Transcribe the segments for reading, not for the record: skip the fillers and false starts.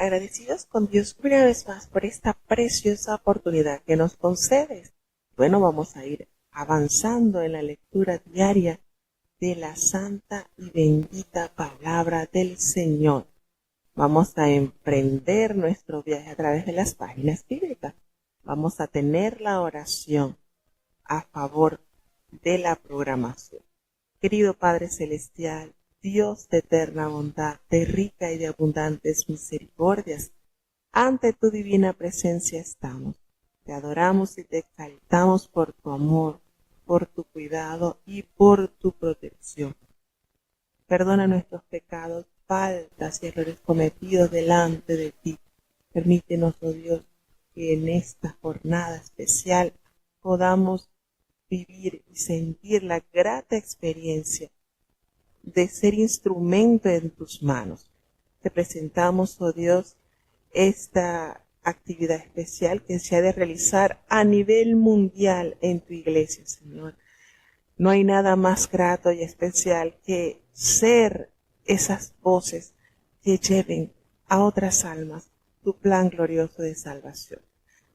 agradecidos con Dios una vez más por esta preciosa oportunidad que nos concedes. Bueno, vamos a ir avanzando en la lectura diaria de la santa y bendita palabra del Señor. Vamos a emprender nuestro viaje a través de las páginas bíblicas. Vamos a tener la oración a favor de la programación. Querido Padre Celestial, Dios de eterna bondad, de rica y de abundantes misericordias, ante tu divina presencia estamos. Te adoramos y te exaltamos por tu amor, por tu cuidado y por tu protección. Perdona nuestros pecados, faltas y errores cometidos delante de ti. Permítenos, oh Dios, que en esta jornada especial podamos vivir y sentir la grata experiencia de ser instrumento en tus manos. Te presentamos, oh Dios, esta actividad especial que se ha de realizar a nivel mundial en tu iglesia, Señor. No hay nada más grato y especial que ser esas voces que lleven a otras almas tu plan glorioso de salvación.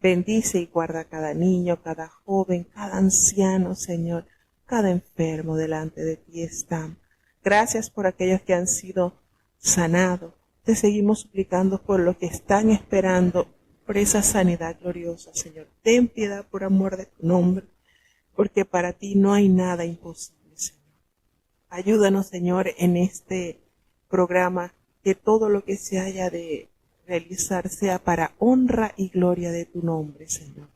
Bendice y guarda a cada niño, cada joven, cada anciano, Señor, cada enfermo delante de ti están. Gracias por aquellos que han sido sanados. Te seguimos suplicando por los que están esperando por esa sanidad gloriosa, Señor. Ten piedad por amor de tu nombre, porque para ti no hay nada imposible, Señor. Ayúdanos, Señor, en este programa, que todo lo que se haya de realizar sea para honra y gloria de tu nombre, Señor.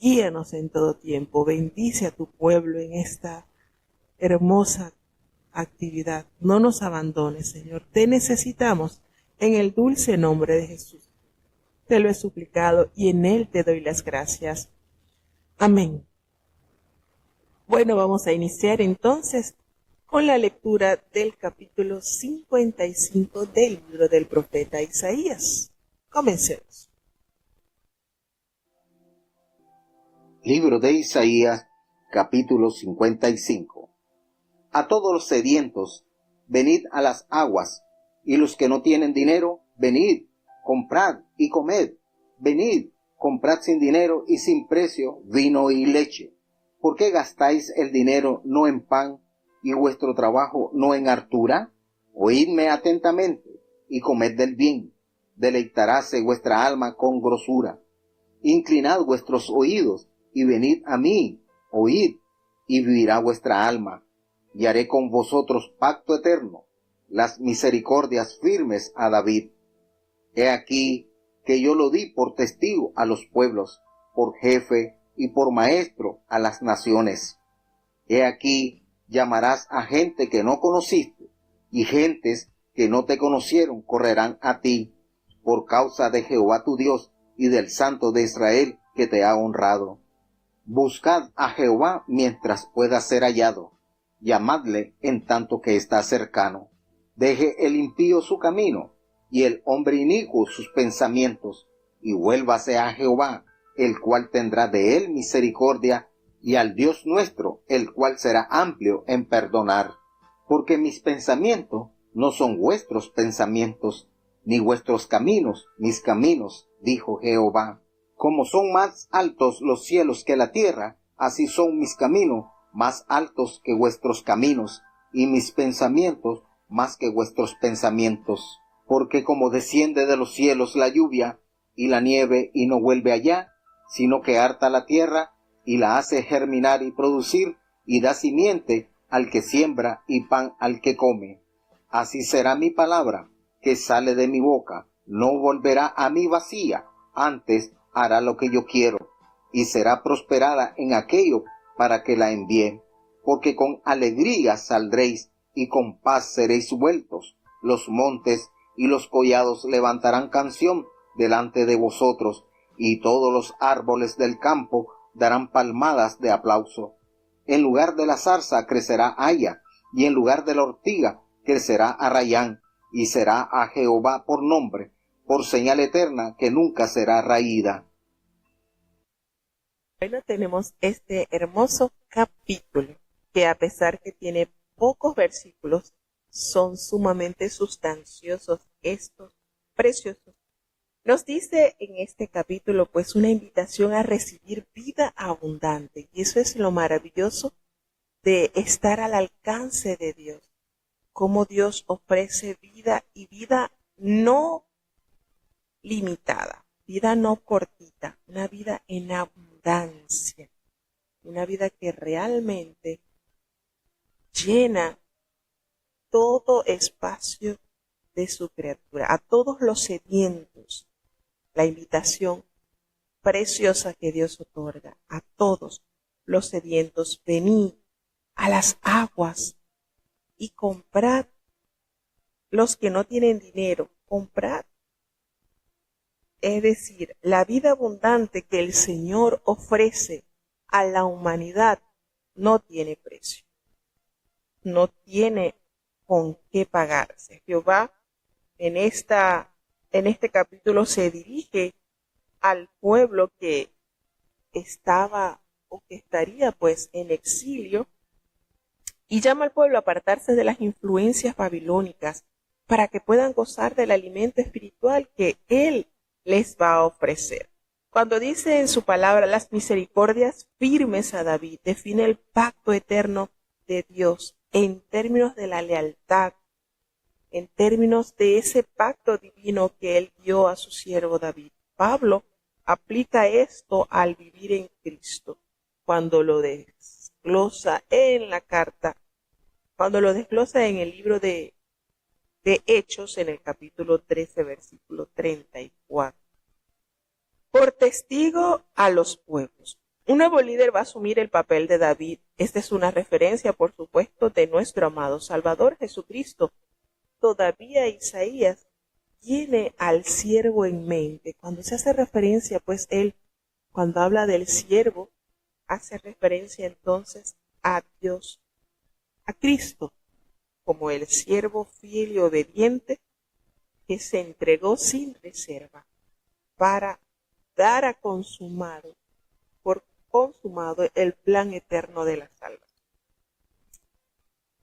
Guíanos en todo tiempo. Bendice a tu pueblo en esta hermosa actividad. No nos abandones, Señor. Te necesitamos en el dulce nombre de Jesús. Te lo he suplicado y en él te doy las gracias. Amén. Bueno, vamos a iniciar entonces con la lectura del capítulo 55 del libro del profeta Isaías. Comencemos. Libro de Isaías, capítulo 55. A todos los sedientos, venid a las aguas, y los que no tienen dinero, venid, comprad y comed. Venid, comprad sin dinero y sin precio vino y leche. ¿Por qué gastáis el dinero no en pan, y vuestro trabajo no en hartura? Oídme atentamente, y comed del bien. Deleitaráse vuestra alma con grosura. Inclinad vuestros oídos, y venid a mí. Oíd, y vivirá vuestra alma. Y haré con vosotros pacto eterno, las misericordias firmes a David. He aquí que yo lo di por testigo a los pueblos, por jefe y por maestro a las naciones. He aquí llamarás a gente que no conociste, y gentes que no te conocieron correrán a ti, por causa de Jehová tu Dios y del Santo de Israel que te ha honrado. Buscad a Jehová mientras pueda ser hallado, llamadle en tanto que está cercano. Deje el impío su camino, y el hombre inicuo sus pensamientos, y vuélvase a Jehová, el cual tendrá de él misericordia, y al Dios nuestro, el cual será amplio en perdonar. Porque mis pensamientos no son vuestros pensamientos, ni vuestros caminos mis caminos, dijo Jehová. Como son más altos los cielos que la tierra, así son mis caminos más altos que vuestros caminos, y mis pensamientos más que vuestros pensamientos. Porque como desciende de los cielos la lluvia y la nieve y no vuelve allá, sino que harta la tierra y la hace germinar y producir, y da simiente al que siembra y pan al que come. Así será mi palabra que sale de mi boca, no volverá a mí vacía, antes hará lo que yo quiero, y será prosperada en aquello para que la envíe. Porque con alegría saldréis, y con paz seréis vueltos. Los montes y los collados levantarán canción delante de vosotros, y todos los árboles del campo darán palmadas de aplauso. En lugar de la zarza crecerá haya, y en lugar de la ortiga crecerá arrayán, y será a Jehová por nombre, por señal eterna que nunca será raída. Bueno, tenemos este hermoso capítulo, que a pesar que tiene pocos versículos, son sumamente sustanciosos estos preciosos Nos dice en este capítulo pues una invitación a recibir vida abundante, y eso es lo maravilloso de estar al alcance de Dios, cómo Dios ofrece vida y vida no limitada, vida no cortita, una vida en abundancia, una vida que realmente llena todo espacio de su criatura, a todos los sedientos. La invitación preciosa que Dios otorga a todos los sedientos: venid a las aguas y comprad. Los que no tienen dinero, comprad. Es decir, la vida abundante que el Señor ofrece a la humanidad no tiene precio, no tiene con qué pagarse. Jehová en este capítulo se dirige al pueblo que estaba o que estaría pues en exilio, y llama al pueblo a apartarse de las influencias babilónicas para que puedan gozar del alimento espiritual que Él les va a ofrecer. Cuando dice en su palabra las misericordias firmes a David, define el pacto eterno de Dios en términos de la lealtad, en términos de ese pacto divino que Él dio a su siervo David. Pablo aplica esto al vivir en Cristo cuando lo desglosa en la carta, cuando lo desglosa en el libro de Hechos, en el capítulo 13, versículo 34. Por testigo a los pueblos. Un nuevo líder va a asumir el papel de David. Esta es una referencia, por supuesto, de nuestro amado Salvador Jesucristo. Todavía Isaías tiene al siervo en mente. Cuando se hace referencia, pues él, cuando habla del siervo, hace referencia entonces a Dios, a Cristo, como el siervo fiel y obediente que se entregó sin reserva para dar a consumado, por consumado, el plan eterno de la salvación.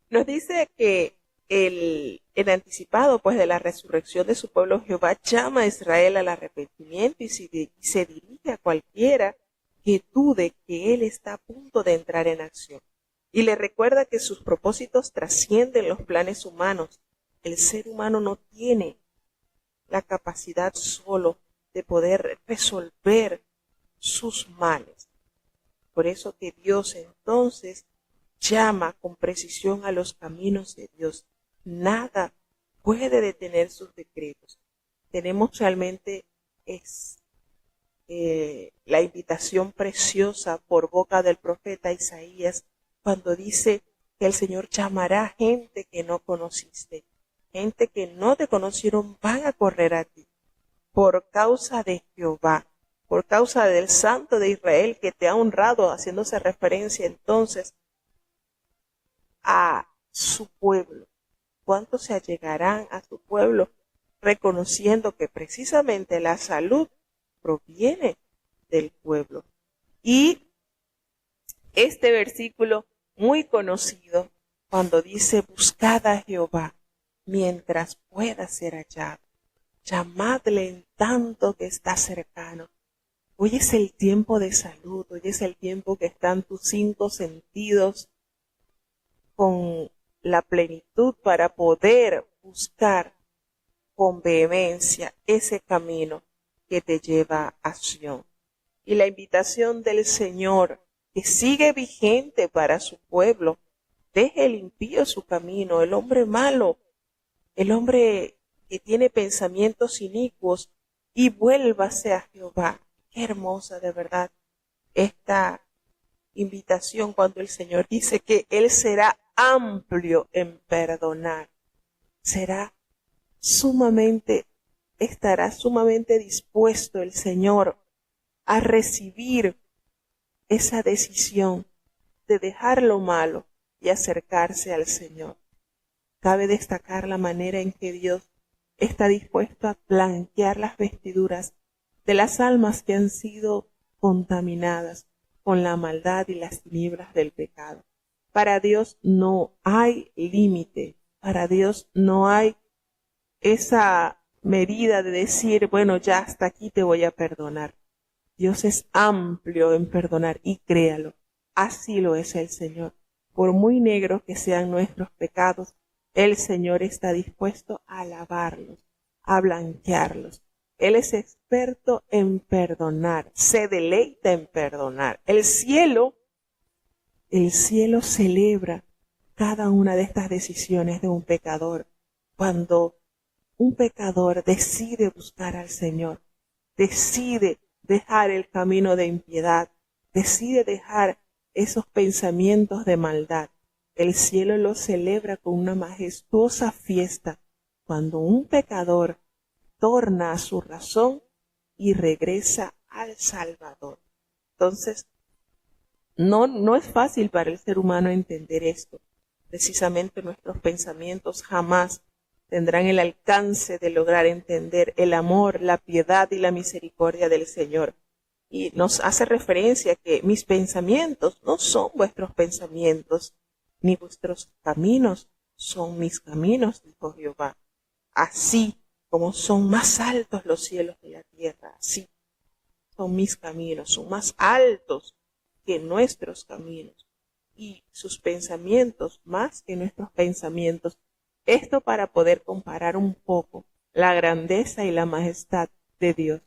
Nos dice que en anticipado pues de la resurrección de su pueblo, Jehová llama a Israel al arrepentimiento y se dirige a cualquiera que dude que Él está a punto de entrar en acción. Y le recuerda que sus propósitos trascienden los planes humanos. El ser humano no tiene la capacidad solo de poder resolver sus males. Por eso que Dios entonces llama con precisión a los caminos de Dios. Nada puede detener sus decretos. Tenemos realmente la invitación preciosa por boca del profeta Isaías cuando dice que el Señor llamará gente que no conociste, gente que no te conocieron van a correr a ti por causa de Jehová, por causa del Santo de Israel que te ha honrado, haciéndose referencia entonces a su pueblo. ¿Cuántos se allegarán a su pueblo reconociendo que precisamente la salud proviene del pueblo? Y este versículo muy conocido cuando dice: buscad a Jehová mientras pueda ser hallado, llamadle en tanto que está cercano. Hoy es el tiempo de salud, hoy es el tiempo que están tus 5 sentidos con la plenitud para poder buscar con vehemencia ese camino que te lleva a Sion. Y la invitación del Señor que sigue vigente para su pueblo: deje el impío su camino, el hombre malo, el hombre que tiene pensamientos inicuos, y vuélvase a Jehová. Qué hermosa de verdad esta invitación cuando el Señor dice que Él será amplio en perdonar, estará sumamente dispuesto el Señor a recibir esa decisión de dejar lo malo y acercarse al Señor. Cabe destacar la manera en que Dios está dispuesto a blanquear las vestiduras de las almas que han sido contaminadas con la maldad y las tinieblas del pecado. Para Dios no hay límite, para Dios no hay esa medida de decir, bueno, ya hasta aquí te voy a perdonar. Dios es amplio en perdonar y créalo, así lo es el Señor. Por muy negros que sean nuestros pecados, el Señor está dispuesto a lavarlos, a blanquearlos. Él es experto en perdonar, se deleita en perdonar. El cielo celebra cada una de estas decisiones de un pecador. Cuando un pecador decide buscar al Señor, decide dejar el camino de impiedad, decide dejar esos pensamientos de maldad, el cielo lo celebra con una majestuosa fiesta cuando un pecador torna a su razón y regresa al Salvador. Entonces, no es fácil para el ser humano entender esto. Precisamente nuestros pensamientos jamás tendrán el alcance de lograr entender el amor, la piedad y la misericordia del Señor. Y nos hace referencia que mis pensamientos no son vuestros pensamientos, ni vuestros caminos son mis caminos, dijo Jehová. Así como son más altos los cielos de la tierra, así son mis caminos, son más altos que nuestros caminos y sus pensamientos más que nuestros pensamientos. Esto para poder comparar un poco la grandeza y la majestad de Dios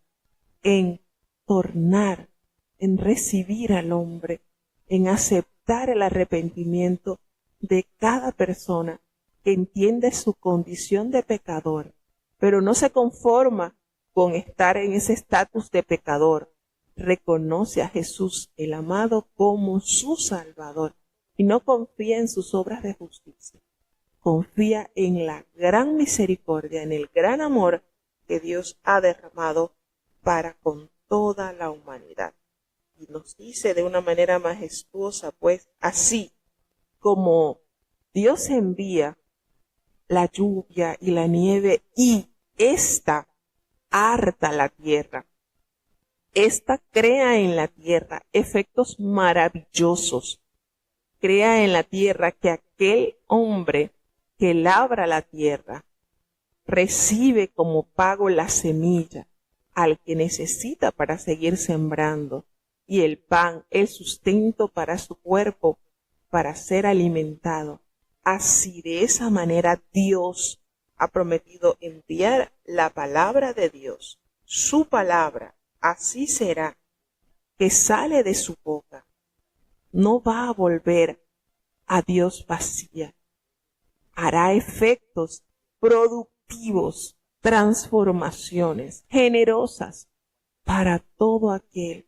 en tornar, en recibir al hombre, en aceptar el arrepentimiento de cada persona que entiende su condición de pecador, pero no se conforma con estar en ese estatus de pecador. Reconoce a Jesús el amado como su Salvador y no confía en sus obras de justicia. Confía en la gran misericordia, en el gran amor que Dios ha derramado para con toda la humanidad. Y nos dice de una manera majestuosa, pues, así como Dios envía la lluvia y la nieve y ésta harta la tierra. Esta crea en la tierra efectos maravillosos. Crea en la tierra que aquel hombre que labra la tierra recibe como pago la semilla al que necesita para seguir sembrando y el pan, el sustento para su cuerpo, para ser alimentado. Así de esa manera Dios ha prometido enviar la palabra de Dios, su palabra, así será, que sale de su boca. No va a volver a Dios vacía. Hará efectos productivos, transformaciones generosas para todo aquel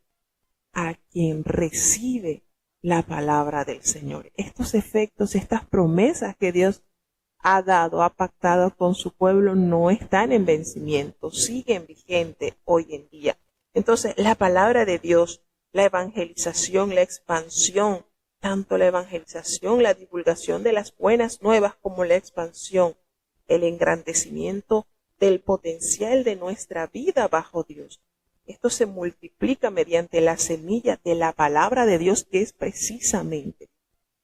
a quien recibe la palabra del Señor. Estos efectos, estas promesas que Dios ha dado, ha pactado con su pueblo, no están en vencimiento, siguen vigentes hoy en día. Entonces, la palabra de Dios, la evangelización, la expansión, tanto la evangelización, la divulgación de las buenas nuevas como la expansión, el engrandecimiento del potencial de nuestra vida bajo Dios. Esto se multiplica mediante la semilla de la palabra de Dios, que es precisamente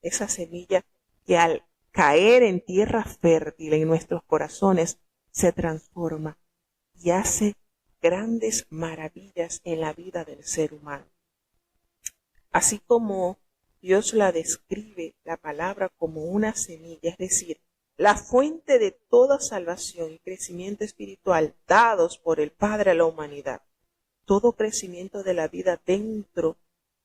esa semilla que al caer en tierra fértil en nuestros corazones se transforma y hace grandes maravillas en la vida del ser humano. Así como Dios la describe, la palabra, como una semilla, es decir, la fuente de toda salvación y crecimiento espiritual dados por el Padre a la humanidad. Todo crecimiento de la vida dentro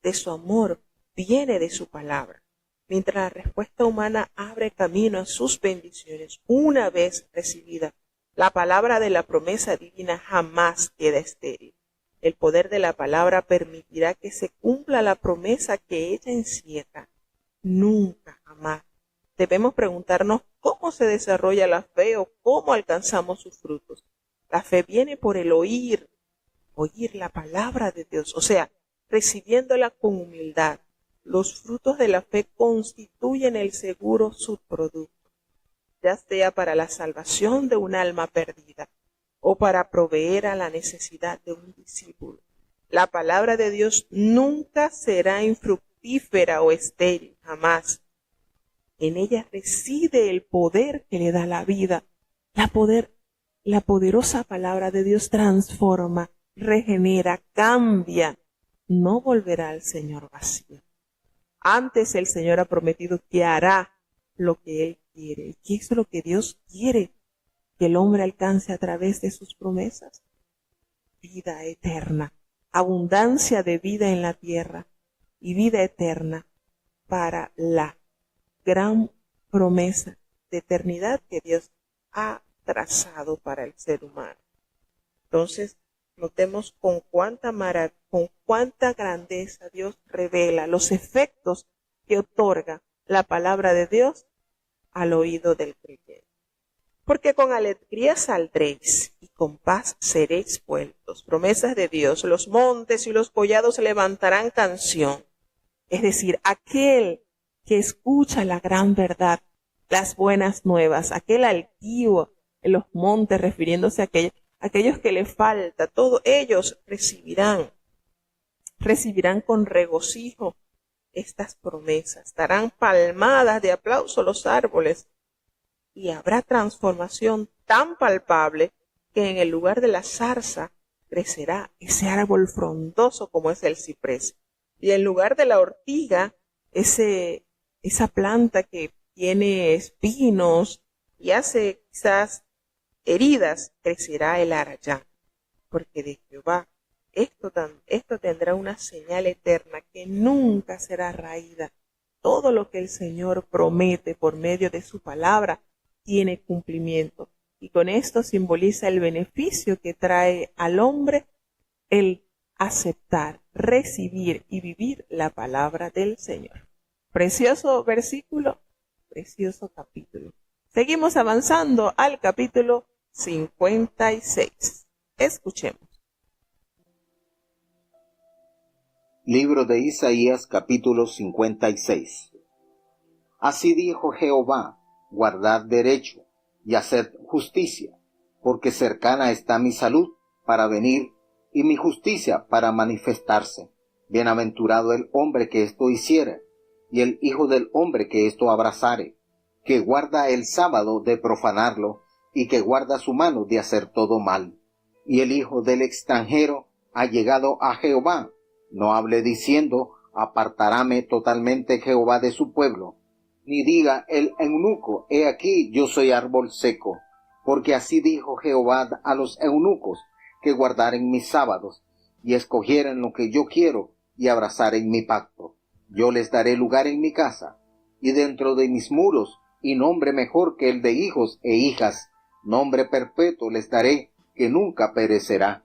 de su amor viene de su palabra. Mientras la respuesta humana abre camino a sus bendiciones una vez recibida, la palabra de la promesa divina jamás queda estéril. El poder de la palabra permitirá que se cumpla la promesa que ella encierra. Nunca, jamás. Debemos preguntarnos cómo se desarrolla la fe o cómo alcanzamos sus frutos. La fe viene por el oír la palabra de Dios, o sea, recibiéndola con humildad. Los frutos de la fe constituyen el seguro subproducto, ya sea para la salvación de un alma perdida o para proveer a la necesidad de un discípulo. La palabra de Dios nunca será infructífera o estéril, jamás. En ella reside el poder que le da la vida, la poderosa palabra de Dios transforma, regenera, cambia. No volverá al Señor vacío. Antes el Señor ha prometido que hará lo que Él quiere. ¿Y qué es lo que Dios quiere que el hombre alcance a través de sus promesas? Vida eterna, abundancia de vida en la tierra y vida eterna para la gran promesa de eternidad que Dios ha trazado para el ser humano. Entonces, notemos con cuánta grandeza Dios revela los efectos que otorga la palabra de Dios al oído del creyente. Porque con alegría saldréis y con paz seréis vueltos. Promesas de Dios, los montes y los collados levantarán canción. Es decir, aquel que escucha la gran verdad, las buenas nuevas, aquel altivo en los montes, refiriéndose a aquellos que le falta, todos ellos recibirán con regocijo estas promesas, darán palmadas de aplauso los árboles y habrá transformación tan palpable que en el lugar de la zarza crecerá ese árbol frondoso como es el ciprés, y en lugar de la ortiga, esa planta que tiene espinos y hace quizás heridas, crecerá el arayán, porque de Jehová esto tendrá una señal eterna que nunca será raída. Todo lo que el Señor promete por medio de su palabra tiene cumplimiento, y con esto simboliza el beneficio que trae al hombre el aceptar, recibir y vivir la palabra del Señor. Precioso versículo, precioso capítulo. Seguimos avanzando al capítulo 56. Escuchemos. Libro de Isaías, capítulo 56. Así dijo Jehová: guardad derecho y haced justicia, porque cercana está mi salud para venir y mi justicia para manifestarse. Bienaventurado el hombre que esto hiciere, y el hijo del hombre que esto abrazare, que guarda el sábado de profanarlo, y que guarda su mano de hacer todo mal. Y el hijo del extranjero ha llegado a Jehová, no hable diciendo: apartaráme totalmente Jehová de su pueblo, ni diga el eunuco: he aquí yo soy árbol seco, porque así dijo Jehová a los eunucos que guardaren mis sábados, y escogieren lo que yo quiero, y abrazaren mi pacto. Yo les daré lugar en mi casa, y dentro de mis muros, y nombre mejor que el de hijos e hijas, nombre perpetuo les daré, que nunca perecerá.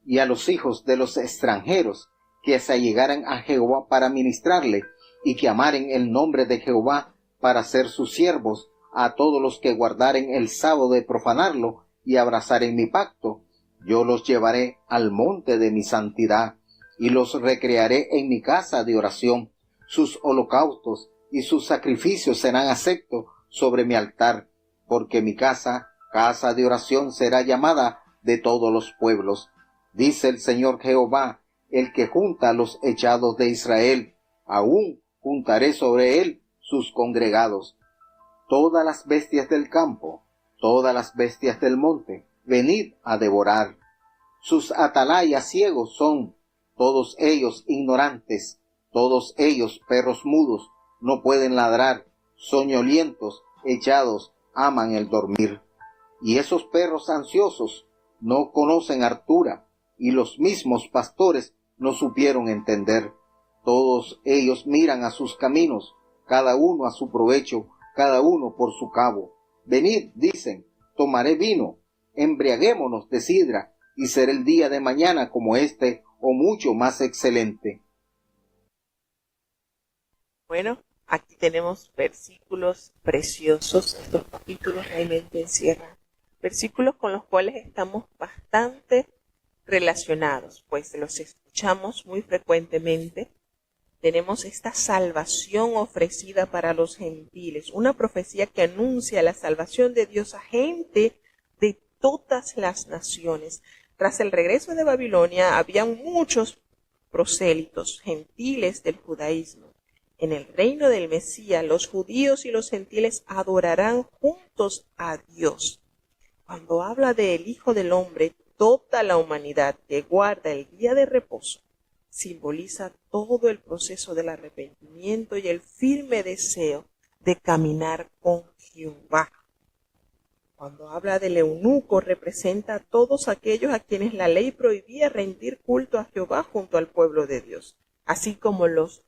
Y a los hijos de los extranjeros, que se allegaran a Jehová para ministrarle, y que amaren el nombre de Jehová para ser sus siervos, a todos los que guardaren el sábado de profanarlo, y abrazaren mi pacto, yo los llevaré al monte de mi santidad, y los recrearé en mi casa de oración. Sus holocaustos y sus sacrificios serán aceptos sobre mi altar, porque mi casa, casa de oración, será llamada de todos los pueblos. Dice el Señor Jehová, el que junta a los echados de Israel, aún juntaré sobre él sus congregados. Todas las bestias del campo, todas las bestias del monte, venid a devorar. Sus atalayas ciegos son, todos ellos ignorantes, todos ellos perros mudos, no pueden ladrar, soñolientos, echados, aman el dormir. Y esos perros ansiosos no conocen hartura, y los mismos pastores no supieron entender. Todos ellos miran a sus caminos, cada uno a su provecho, cada uno por su cabo. Venid, dicen, tomaré vino, embriaguémonos de sidra, y será el día de mañana como este, o mucho más excelente. Bueno, aquí tenemos versículos preciosos. Estos capítulos realmente encierran versículos con los cuales estamos bastante relacionados, pues los escuchamos muy frecuentemente. Tenemos esta salvación ofrecida para los gentiles, una profecía que anuncia la salvación de Dios a gente de todas las naciones. Tras el regreso de Babilonia, había muchos prosélitos gentiles del judaísmo. En el reino del Mesías, los judíos y los gentiles adorarán juntos a Dios. Cuando habla del Hijo del Hombre, toda la humanidad que guarda el día de reposo simboliza todo el proceso del arrepentimiento y el firme deseo de caminar con Jehová. Cuando habla del eunuco, representa a todos aquellos a quienes la ley prohibía rendir culto a Jehová junto al pueblo de Dios, así como los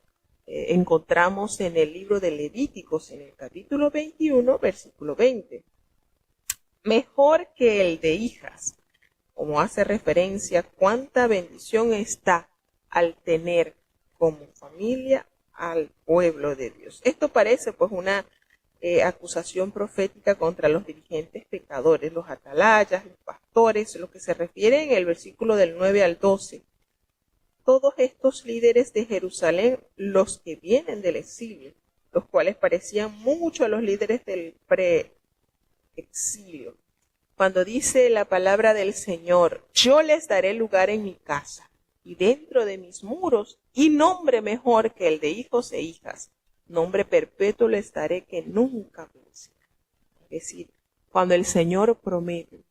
encontramos en el libro de Levíticos, en el capítulo 21, versículo 20. Mejor que el de hijas, como hace referencia cuánta bendición está al tener como familia al pueblo de Dios. Esto parece pues una acusación profética contra los dirigentes pecadores, los atalayas, los pastores, lo que se refiere en el versículo del 9 al 12. Todos estos líderes de Jerusalén, los que vienen del exilio, los cuales parecían mucho a los líderes del exilio. Cuando dice la palabra del Señor, yo les daré lugar en mi casa y dentro de mis muros, y nombre mejor que el de hijos e hijas, nombre perpetuo les daré que nunca vencerá. Es decir, cuando el Señor promete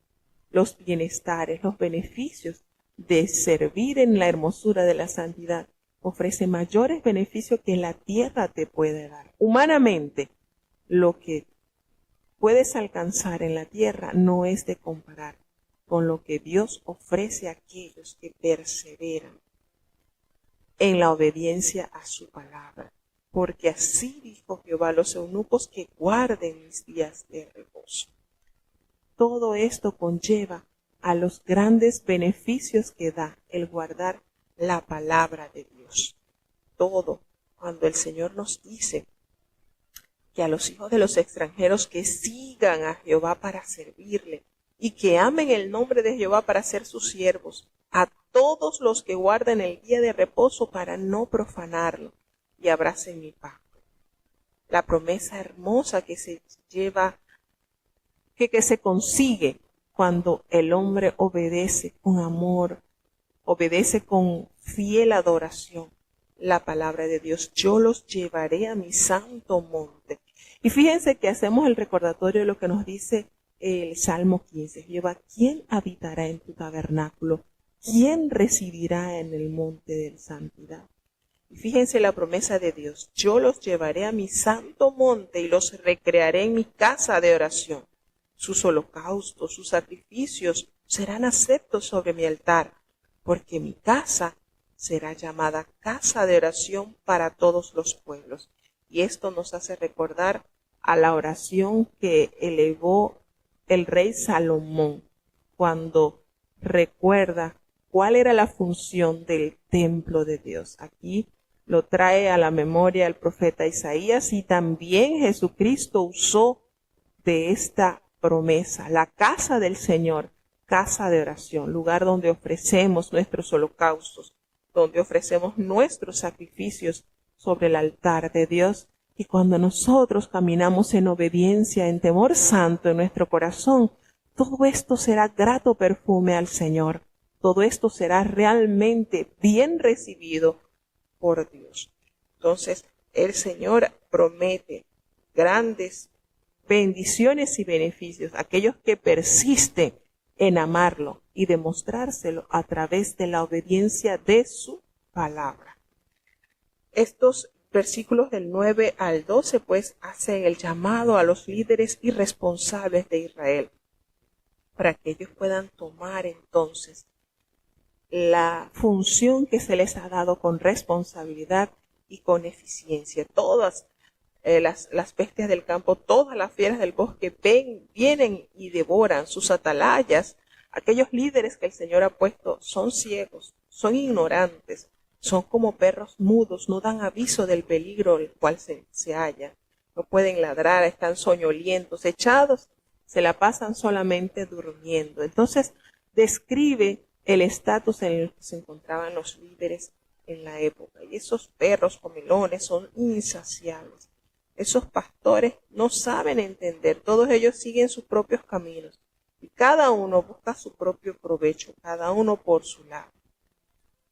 los bienestares, los beneficios de servir en la hermosura de la santidad, ofrece mayores beneficios que la tierra te puede dar. Humanamente, lo que puedes alcanzar en la tierra no es de comparar con lo que Dios ofrece a aquellos que perseveran en la obediencia a su palabra. Porque así dijo Jehová a los eunucos que guarden mis días de reposo. Todo esto conlleva a los grandes beneficios que da el guardar la palabra de Dios. Todo, cuando el Señor nos dice que a los hijos de los extranjeros que sigan a Jehová para servirle y que amen el nombre de Jehová para ser sus siervos, a todos los que guarden el día de reposo para no profanarlo y abracen mi pacto. La promesa hermosa que se lleva, que se consigue cuando el hombre obedece con amor, obedece con fiel adoración la palabra de Dios. Yo los llevaré a mi santo monte. Y fíjense que hacemos el recordatorio de lo que nos dice el Salmo 15. Jehová, ¿quién habitará en tu tabernáculo? ¿Quién residirá en el monte de santidad? Y fíjense la promesa de Dios. Yo los llevaré a mi santo monte y los recrearé en mi casa de oración. Sus holocaustos, sus sacrificios serán aceptos sobre mi altar, porque mi casa será llamada casa de oración para todos los pueblos. Y esto nos hace recordar a la oración que elevó el rey Salomón cuando recuerda cuál era la función del templo de Dios. Aquí lo trae a la memoria el profeta Isaías, y también Jesucristo usó de esta promesa, la casa del Señor, casa de oración, lugar donde ofrecemos nuestros holocaustos, donde ofrecemos nuestros sacrificios sobre el altar de Dios. Y cuando nosotros caminamos en obediencia, en temor santo en nuestro corazón, todo esto será grato perfume al Señor. Todo esto será realmente bien recibido por Dios. Entonces, el Señor promete grandes bendiciones y beneficios a aquellos que persisten en amarlo y demostrárselo a través de la obediencia de su palabra. Estos versículos del 9 al 12 pues hacen el llamado a los líderes y responsables de Israel para que ellos puedan tomar entonces la función que se les ha dado con responsabilidad y con eficiencia. Todas las bestias del campo, todas las fieras del bosque vienen y devoran. Sus atalayas, aquellos líderes que el Señor ha puesto, son ciegos, son ignorantes, son como perros mudos, no dan aviso del peligro el cual se halla, no pueden ladrar, están soñolientos, echados, se la pasan solamente durmiendo. Entonces describe el estatus en el que se encontraban los líderes en la época. Y esos perros comelones son insaciables. Esos pastores no saben entender, todos ellos siguen sus propios caminos y cada uno busca su propio provecho, cada uno por su lado.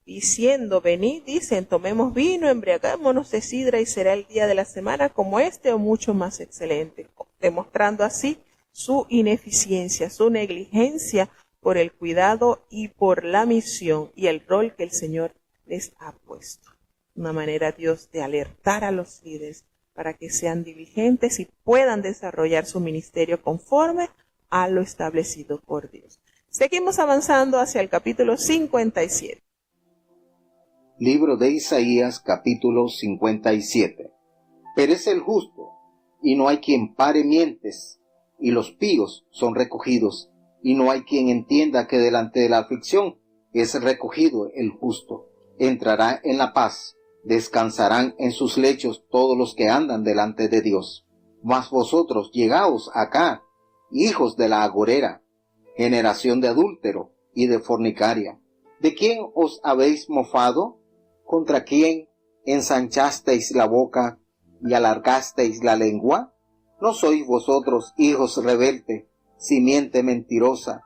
Diciendo, venid, dicen, tomemos vino, embriagámonos de sidra y será el día de la semana como este o mucho más excelente, demostrando así su ineficiencia, su negligencia por el cuidado y por la misión y el rol que el Señor les ha puesto. Una manera, Dios, de alertar a los líderes para que sean diligentes y puedan desarrollar su ministerio conforme a lo establecido por Dios. Seguimos avanzando hacia el capítulo 57. Libro de Isaías, capítulo 57. Perece el justo, y no hay quien pare mientes, y los píos son recogidos, y no hay quien entienda que delante de la aflicción es recogido el justo. Entrará en la paz, descansarán en sus lechos todos los que andan delante de Dios. Mas vosotros llegaos acá, hijos de la agorera, generación de adúltero y de fornicaria. ¿De quién os habéis mofado? ¿Contra quién ensanchasteis la boca y alargasteis la lengua? ¿No sois vosotros, hijos rebeldes, simiente mentirosa,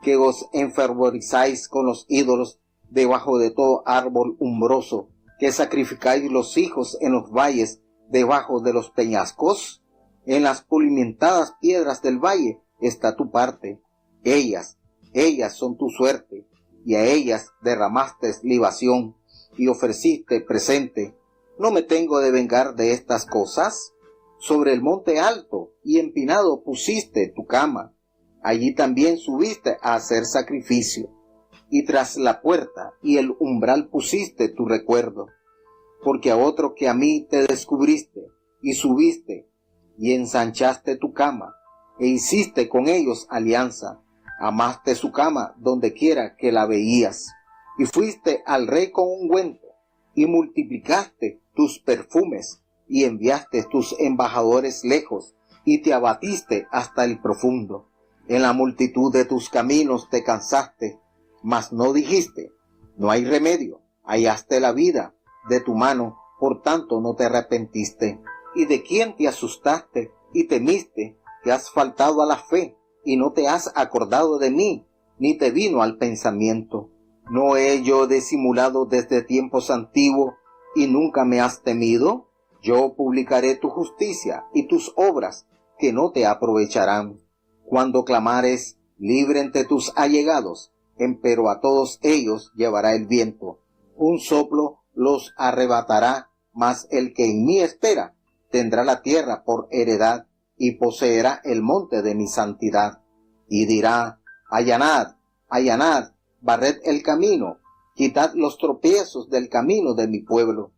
que os enfervorizáis con los ídolos debajo de todo árbol umbroso, que sacrificáis los hijos en los valles debajo de los peñascos? En las pulimentadas piedras del valle está tu parte. Ellas son tu suerte, y a ellas derramaste libación y ofreciste presente. ¿No me tengo de vengar de estas cosas? Sobre el monte alto y empinado pusiste tu cama. Allí también subiste a hacer sacrificio. Y tras la puerta y el umbral pusiste tu recuerdo. Porque a otro que a mí te descubriste, y subiste, y ensanchaste tu cama, e hiciste con ellos alianza. Amaste su cama donde quiera que la veías. Y fuiste al rey con ungüento, y multiplicaste tus perfumes, y enviaste tus embajadores lejos, y te abatiste hasta el profundo. En la multitud de tus caminos te cansaste, mas no dijiste, no hay remedio, hallaste la vida de tu mano, por tanto no te arrepentiste. ¿Y de quién te asustaste y temiste que has faltado a la fe, y no te has acordado de mí, ni te vino al pensamiento? ¿No he yo disimulado desde tiempos antiguos, y nunca me has temido? Yo publicaré tu justicia y tus obras, que no te aprovecharán. Cuando clamares, libre entre tus allegados, empero a todos ellos llevará el viento. Un soplo los arrebatará, mas el que en mí espera tendrá la tierra por heredad, y poseerá el monte de mi santidad. Y dirá, allanad, allanad, barred el camino, quitad los tropiezos del camino de mi pueblo.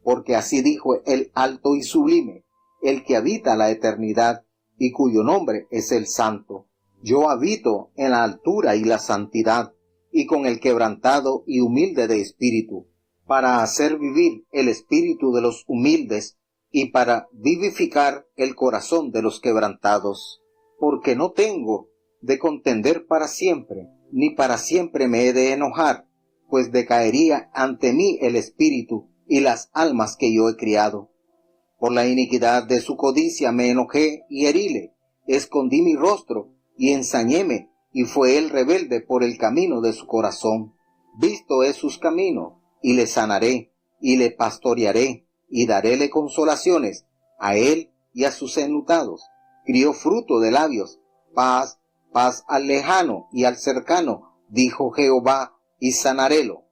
Porque así dijo el alto y sublime, el que habita la eternidad, y cuyo nombre es el Santo. Yo habito en la altura y la santidad, y con el quebrantado y humilde de espíritu, para hacer vivir el espíritu de los humildes, y para vivificar el corazón de los quebrantados. Porque no tengo de contender para siempre, ni para siempre me he de enojar, pues decaería ante mí el espíritu y las almas que yo he criado. Por la iniquidad de su codicia me enojé y heríle, escondí mi rostro y ensañéme, y fue él rebelde por el camino de su corazón. Visto es sus caminos, y le sanaré, y le pastorearé, y daréle consolaciones a él y a sus enlutados. Crió fruto de labios, paz, paz al lejano y al cercano, dijo Jehová, y sanarélo.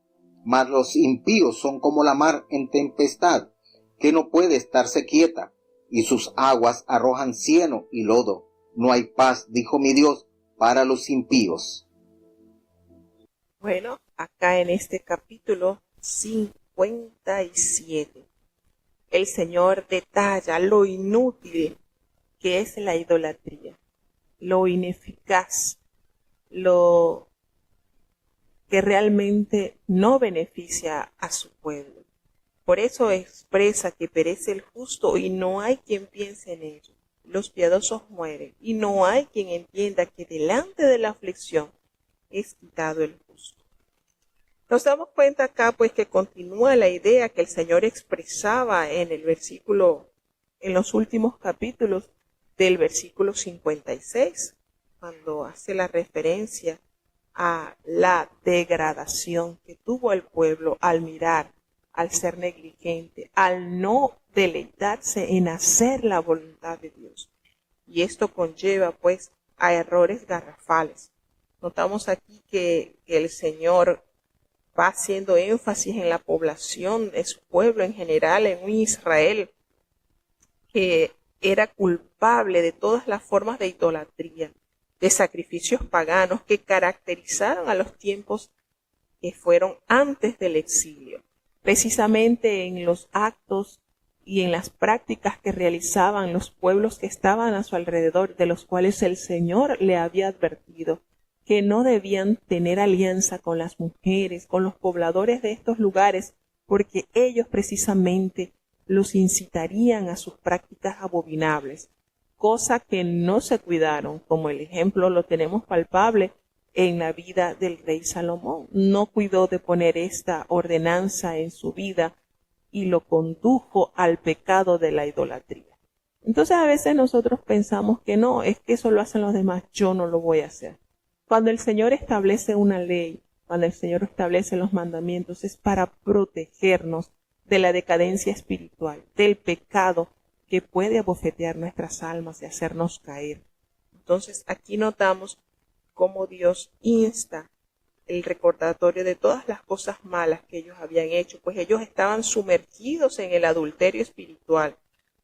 Mas los impíos son como la mar en tempestad, que no puede estarse quieta, y sus aguas arrojan cieno y lodo. No hay paz, dijo mi Dios, para los impíos. Bueno, acá en este capítulo 57, el Señor detalla lo inútil que es la idolatría, lo ineficaz, lo que realmente no beneficia a su pueblo. Por eso expresa que perece el justo y no hay quien piense en ello. Los piadosos mueren y no hay quien entienda que delante de la aflicción es quitado el justo. Nos damos cuenta acá pues que continúa la idea que el Señor expresaba en los últimos capítulos del versículo 56, cuando hace la referencia a la degradación que tuvo el pueblo al mirar, al ser negligente, al no deleitarse en hacer la voluntad de Dios. y esto conlleva pues a errores garrafales. Notamos aquí que el Señor va haciendo énfasis en la población de su pueblo en general, en un Israel que era culpable de todas las formas de idolatría, de sacrificios paganos que caracterizaron a los tiempos que fueron antes del exilio. Precisamente en los actos y en las prácticas que realizaban los pueblos que estaban a su alrededor, de los cuales el Señor le había advertido que no debían tener alianza con las mujeres, con los pobladores de estos lugares, porque ellos precisamente los incitarían a sus prácticas abominables, cosa que no se cuidaron, como el ejemplo lo tenemos palpable en la vida del rey Salomón. No cuidó de poner esta ordenanza en su vida y lo condujo al pecado de la idolatría. Entonces a veces nosotros pensamos que no, es que eso lo hacen los demás, yo no lo voy a hacer. Cuando el Señor establece una ley, cuando el Señor establece los mandamientos, es para protegernos de la decadencia espiritual, del pecado que puede abofetear nuestras almas y hacernos caer. Entonces aquí notamos cómo Dios insta el recordatorio de todas las cosas malas que ellos habían hecho, pues ellos estaban sumergidos en el adulterio espiritual,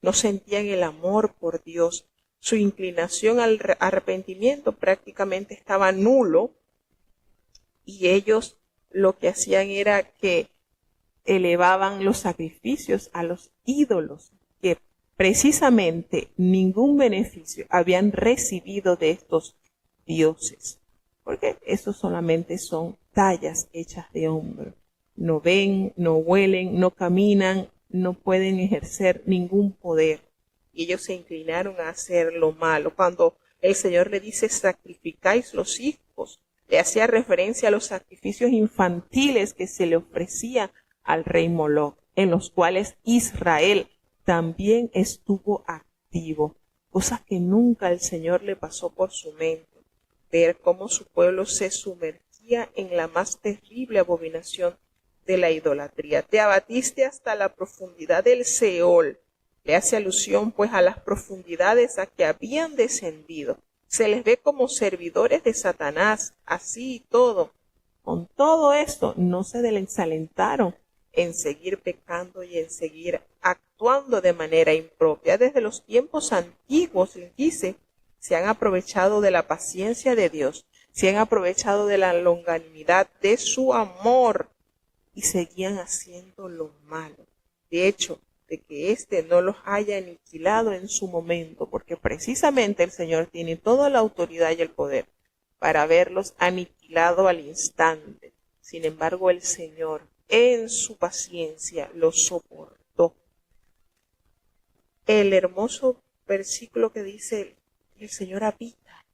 no sentían el amor por Dios, su inclinación al arrepentimiento prácticamente estaba nulo, y ellos lo que hacían era que elevaban los sacrificios a los ídolos, que precisamente ningún beneficio habían recibido de estos dioses, porque esos solamente son tallas hechas de hombre. No ven, no huelen, no caminan, no pueden ejercer ningún poder. Y ellos se inclinaron a hacer lo malo. Cuando el Señor le dice sacrificáis los hijos, le hacía referencia a los sacrificios infantiles que se le ofrecía al rey Moloc, en los cuales Israel también estuvo activo, cosa que nunca el Señor le pasó por su mente, ver cómo su pueblo se sumergía en la más terrible abominación de la idolatría. Te abatiste hasta la profundidad del Seol. Le hace alusión pues a las profundidades a que habían descendido. Se les ve como servidores de Satanás, así y todo. Con todo esto no se desalentaron en seguir pecando y en seguir actuando de manera impropia. Desde los tiempos antiguos, les dice, se han aprovechado de la paciencia de Dios, se han aprovechado de la longanimidad de su amor y seguían haciendo lo malo. De hecho, de que éste no los haya aniquilado en su momento, porque precisamente el Señor tiene toda la autoridad y el poder para haberlos aniquilado al instante. Sin embargo, el Señor en su paciencia los soportó. El hermoso versículo que dice, el Señor habita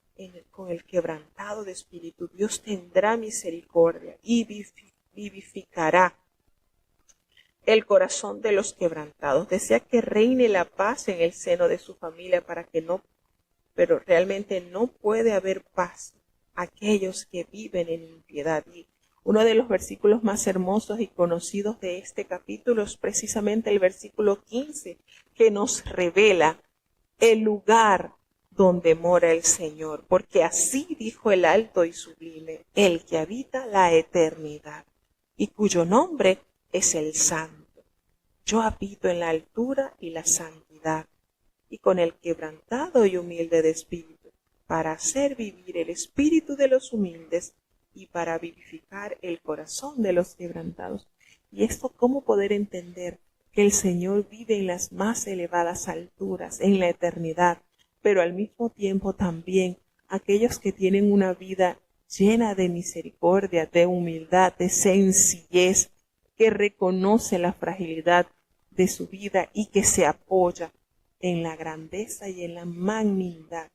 con el quebrantado de espíritu. Dios tendrá misericordia y vivificará el corazón de los quebrantados. Desea que reine la paz en el seno de su familia pero realmente no puede haber paz aquellos que viven en impiedad. Y uno de los versículos más hermosos y conocidos de este capítulo es precisamente el versículo 15, que nos revela el lugar donde mora el Señor, porque así dijo el alto y sublime, el que habita la eternidad, y cuyo nombre es el Santo. Yo habito en la altura y la santidad, y con el quebrantado y humilde de espíritu, para hacer vivir el espíritu de los humildes y para vivificar el corazón de los quebrantados. Y esto, ¿cómo poder entender que el Señor vive en las más elevadas alturas, en la eternidad, pero al mismo tiempo también aquellos que tienen una vida llena de misericordia, de humildad, de sencillez, que reconoce la fragilidad de su vida y que se apoya en la grandeza y en la magnanimidad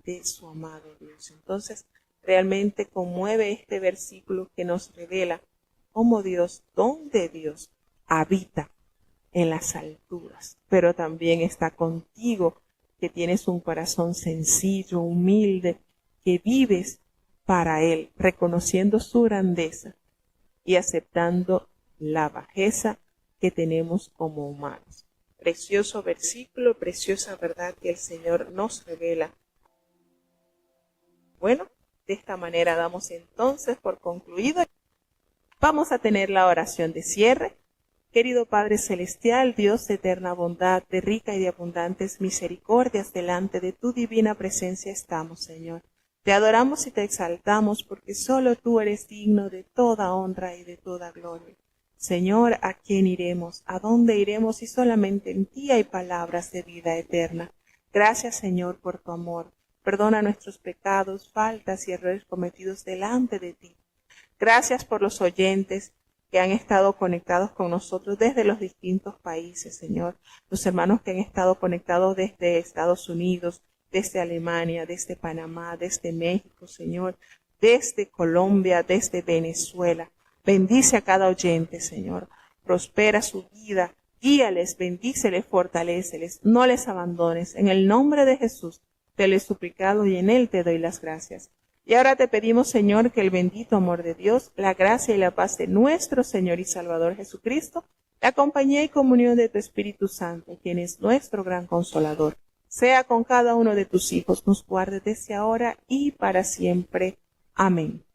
de su amado Dios? Entonces, realmente conmueve este versículo que nos revela cómo Dios, donde Dios habita en las alturas, pero también está contigo, que tienes un corazón sencillo, humilde, que vives para Él, reconociendo su grandeza y aceptando la bajeza que tenemos como humanos. precioso versículo, preciosa verdad que el Señor nos revela. Bueno, de esta manera damos entonces por concluido. Vamos a tener la oración de cierre. Querido Padre Celestial, Dios de eterna bondad, de rica y de abundantes misericordias, delante de tu divina presencia estamos, Señor. Te adoramos y te exaltamos porque solo tú eres digno de toda honra y de toda gloria. Señor, ¿a quién iremos? ¿A dónde iremos si solamente en ti hay palabras de vida eterna? Gracias, Señor, por tu amor. Perdona nuestros pecados, faltas y errores cometidos delante de ti. Gracias por los oyentes que han estado conectados con nosotros desde los distintos países, Señor. Los hermanos que han estado conectados desde Estados Unidos, desde Alemania, desde Panamá, desde México, Señor, desde Colombia, desde Venezuela. Bendice a cada oyente, Señor. Prospera su vida. Guíales, bendíceles, fortaléceles. No les abandones. En el nombre de Jesús te lo he suplicado y en él te doy las gracias. Y ahora te pedimos, Señor, que el bendito amor de Dios, la gracia y la paz de nuestro Señor y Salvador Jesucristo, la compañía y comunión de tu Espíritu Santo, quien es nuestro gran consolador, sea con cada uno de tus hijos, nos guarde desde ahora y para siempre. Amén.